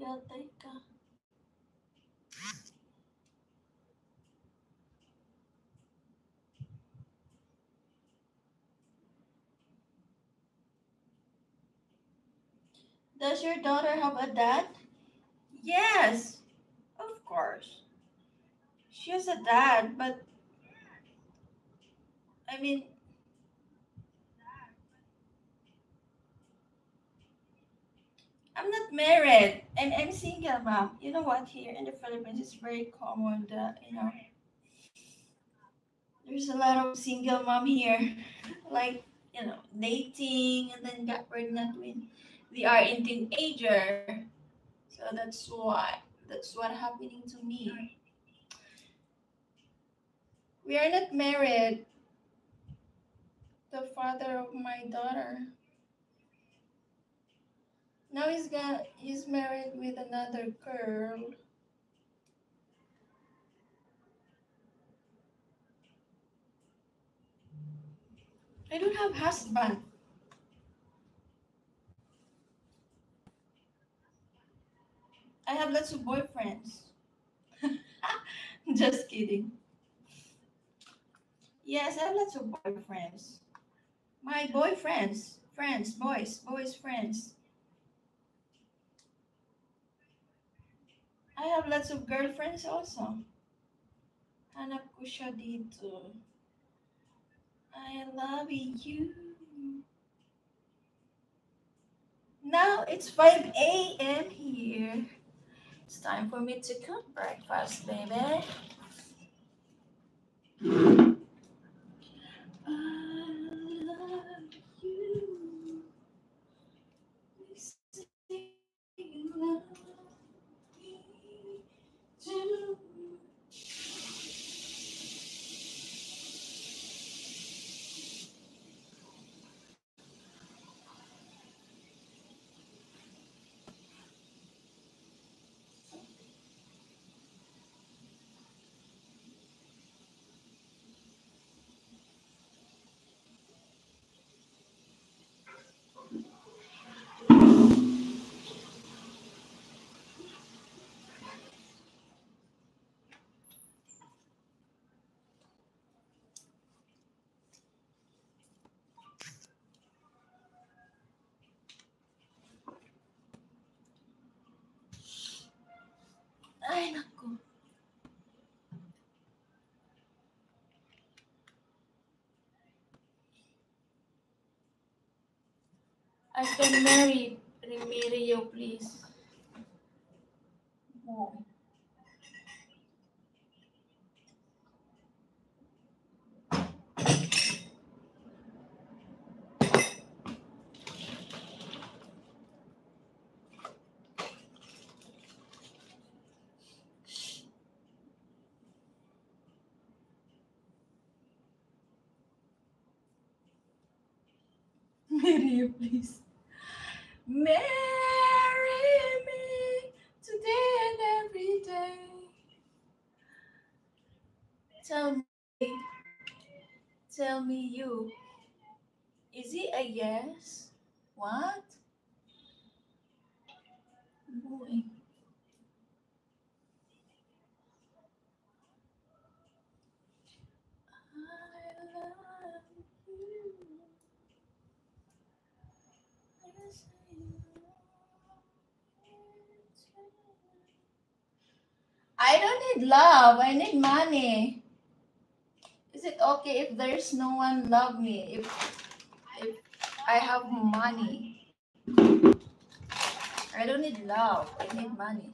Yatay ka. Does your daughter have a dad? Yes, of course. She has a dad, but I mean, I'm not married. I'm single, mom. You know what? Here in the Philippines, it's very common that, there's a lot of single mom here. Like, dating and then got pregnant when they are in teenager. So that's what happening to me. We are not married. The father of my daughter. Now he's married with another girl. I don't have husband. I have lots of boyfriends. Just kidding. Yes, I have lots of boyfriends. My boyfriends, friends, boys friends. I have lots of girlfriends also. Hanap ko siya dito. I love you. Now it's 5 a.m. here. It's time for me to cook breakfast, baby. I love you. Say you love me too. Ay, naku. I can remarry you, please. Oh. Marry you, please. Marry me today and every day. Tell me, tell me you. Is it a yes? What? Boy. I love you. Yes, I don't need love. I need money. Is it okay if there's no one love me? If I have money. I don't need love. I need money.